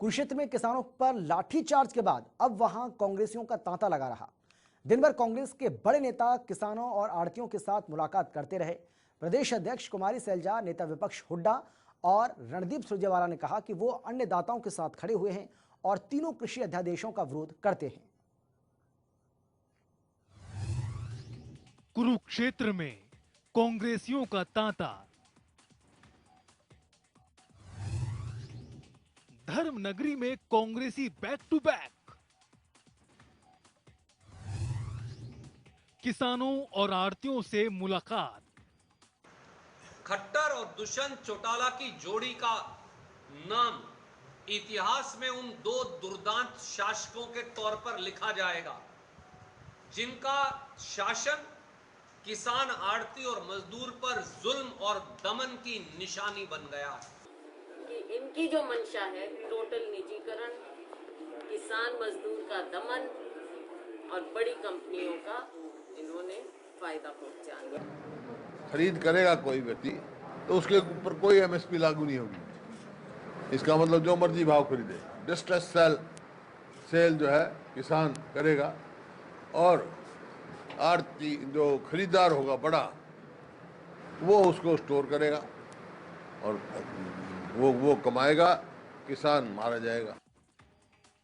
कुरुक्षेत्र में किसानों पर लाठीचार्ज के बाद अब वहां कांग्रेसियों का तांता लगा रहा। दिन भर कांग्रेस के बड़े नेता किसानों और आड़तियों के साथ मुलाकात करते रहे। प्रदेश अध्यक्ष कुमारी सैलजा, नेता विपक्ष हुड्डा और रणदीप सुरजेवाला ने कहा कि वो अन्नदाताओं के साथ खड़े हुए हैं और तीनों कृषि अध्यादेशों का विरोध करते हैं। कुरुक्षेत्र में कांग्रेसियों का तांता। धर्म नगरी में कांग्रेसी बैक टू बैक। किसानों और आड़तियों से मुलाकात। खट्टर और दुष्यंत चौटाला की जोड़ी का नाम इतिहास में उन दो दुर्दांत शासकों के तौर पर लिखा जाएगा जिनका शासन किसान, आड़ती और मजदूर पर जुल्म और दमन की निशानी बन गया है। कि इनकी जो मंशा है टोटल निजीकरण, किसान मजदूर का दमन और बड़ी कंपनियों का इन्होंने फायदा पहुंचाया। खरीद करेगा कोई व्यक्ति तो उसके ऊपर कोई एमएसपी लागू नहीं होगी। इसका मतलब जो मर्जी भाव खरीदे, डिस्ट्रेस सेल जो है किसान करेगा और आड़ती जो खरीदार होगा बड़ा वो उसको स्टोर करेगा और वो कमाएगा, किसान मारा जाएगा।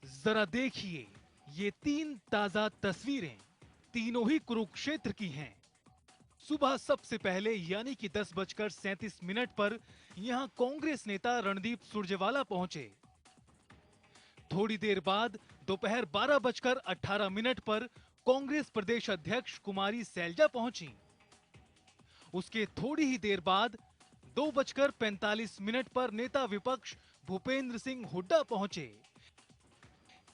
जरा देखिए ये तीन ताजा तस्वीरें, तीनों ही कुरुक्षेत्र की हैं। सुबह सबसे पहले यानी कि 10:37 पर यहां कांग्रेस नेता रणदीप सुरजेवाला पहुंचे। थोड़ी देर बाद दोपहर 12:18 पर कांग्रेस प्रदेश अध्यक्ष कुमारी सैलजा पहुंची। उसके थोड़ी ही देर बाद 2:45 पर नेता विपक्ष भूपेंद्र सिंह हुड्डा पहुंचे।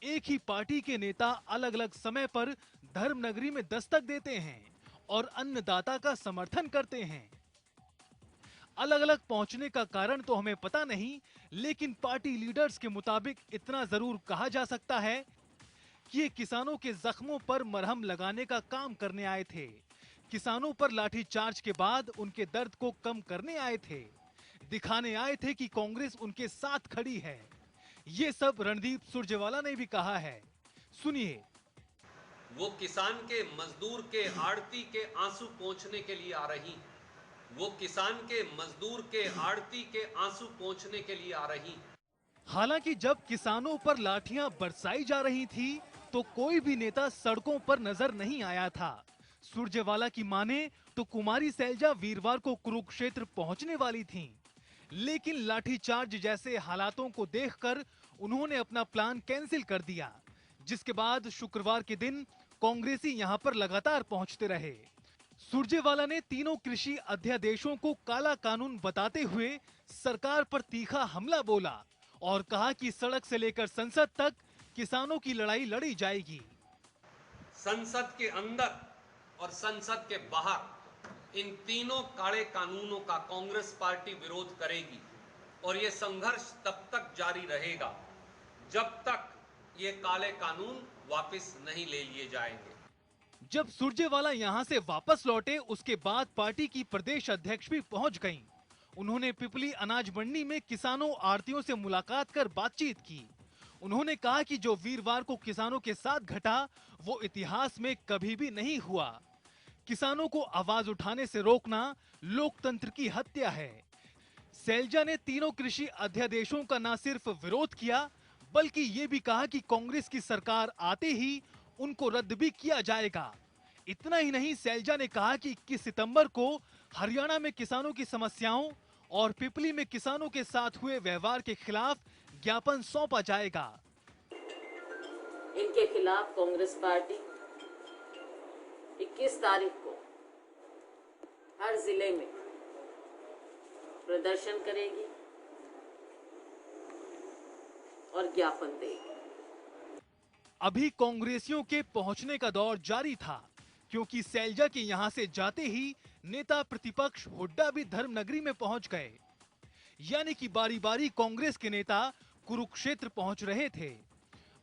एक ही पार्टी के नेता अलग अलग समय पर धर्म नगरी में दस्तक देते हैं और अन्नदाता का समर्थन करते हैं। अलग अलग पहुंचने का कारण तो हमें पता नहीं, लेकिन पार्टी लीडर्स के मुताबिक इतना जरूर कहा जा सकता है कि ये किसानों के जख्मों पर मरहम लगाने का काम करने आए थे। किसानों पर लाठीचार्ज के बाद उनके दर्द को कम करने आए थे, दिखाने आए थे कि कांग्रेस उनके साथ खड़ी है। ये सब रणदीप सुरजेवाला ने भी कहा है, सुनिए। वो किसान के, मजदूर के, आड़ती के आंसू पोंछने के लिए आ रही। वो किसान के, मजदूर के, आड़ती के आंसू पोंछने के लिए आ रही। हालांकि जब किसानों पर लाठियां बरसाई जा रही थी तो कोई भी नेता सड़कों पर नजर नहीं आया था। सुरजेवाला की माने तो कुमारी सैलजा वीरवार को कुरुक्षेत्र पहुंचने वाली थीं, लेकिन लाठीचार्ज जैसे हालातों को देखकर उन्होंने अपना प्लान कैंसिल कर दिया, जिसके बाद शुक्रवार के दिन कांग्रेसी यहां पर लगातार पहुंचते रहे। सुरजेवाला ने तीनों कृषि अध्यादेशों को काला कानून बताते हुए सरकार पर तीखा हमला बोला और कहा कि सड़क से लेकर संसद तक किसानों की लड़ाई लड़ी जाएगी। संसद के अंदर और संसद के बाहर इन तीनों काले कानूनों का कांग्रेस पार्टी विरोध करेगी और ये संघर्ष तब तक जारी रहेगा जब तक ये काले कानून वापस नहीं ले लिए जाएंगे। जब सुरजेवाला यहां से वापस लौटे उसके बाद पार्टी की प्रदेश अध्यक्ष भी पहुंच गईं। उन्होंने पिपली अनाज मंडी में किसानों आड़तियों से मुलाकात कर बातचीत की। उन्होंने कहा कि जो वीरवार को किसानों के साथ घटा वो इतिहास में कभी भी नहीं हुआ। किसानों को आवाज उठाने से रोकना लोकतंत्र की हत्या है। सैलजा ने तीनों कृषि अध्यादेशों का न सिर्फ विरोध किया बल्कि ये भी कहा कि कांग्रेस की सरकार आते ही उनको रद्द भी किया जाएगा। इतना ही नहीं, सैलजा ने कहा कि 21 सितंबर को हरियाणा में किसानों की समस्याओं और पिपली में किसानों के साथ हुए व्यवहार के खिलाफ ज्ञापन सौंपा जाएगा। इनके खिलाफ कांग्रेस पार्टी 21 तारीख को हर जिले में प्रदर्शन करेगी और ज्ञापन देगी। अभी कांग्रेसियों के पहुंचने का दौर जारी था, क्योंकि सैलजा के यहां से जाते ही नेता प्रतिपक्ष हुड्डा भी धर्म नगरी में पहुंच गए। यानी कि बारी बारी कांग्रेस के नेता कुरुक्षेत्र पहुंच रहे थे।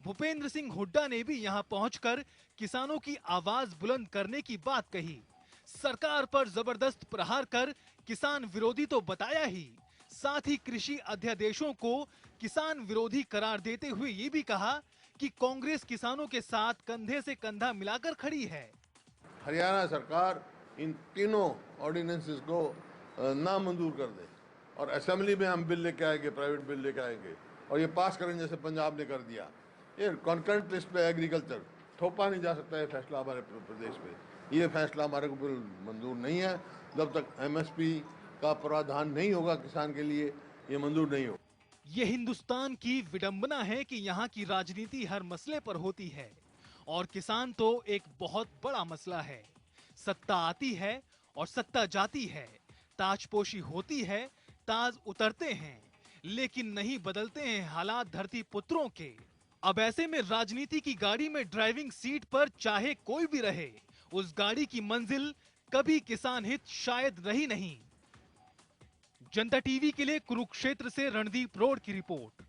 भूपेंद्र सिंह हुड्डा ने भी यहां पहुंचकर किसानों की आवाज बुलंद करने की बात कही। सरकार पर जबरदस्त प्रहार कर किसान विरोधी तो बताया ही, साथ ही कृषि अध्यादेशों को किसान विरोधी करार देते हुए ये भी कहा कि कांग्रेस किसानों के साथ कंधे से कंधा मिलाकर खड़ी है। हरियाणा सरकार इन तीनों ऑर्डिनेंसेस को नामंजूर कर दे और असेंबली में हम बिल लेके आएंगे, प्राइवेट बिल लेके आएंगे और ये पास करेंगे जैसे पंजाब ने कर दिया। ये कॉन्करेंट लिस्ट पे एग्रीकल्चर थोपा नहीं जा सकता है फैसला हमारे प्रदेश में। ये फैसला हमारे को बिल्कुल मंजूर नहीं है। जब तक एमएसपी का प्रावधान नहीं होगा किसान के लिए, ये मंजूर नहीं होगा। ये हिंदुस्तान की विडंबना है कि यहाँ की राजनीति हर मसले पर होती है और किसान तो एक बहुत बड़ा मसला है। सत्ता आती है और सत्ता जाती है, ताजपोशी होती है, ताज उतरते हैं, लेकिन नहीं बदलते हैं हालात धरती पुत्रों के। अब ऐसे में राजनीति की गाड़ी में ड्राइविंग सीट पर चाहे कोई भी रहे, उस गाड़ी की मंजिल कभी किसान हित शायद रही नहीं। जनता टीवी के लिए कुरुक्षेत्र से रणदीप रोड की रिपोर्ट।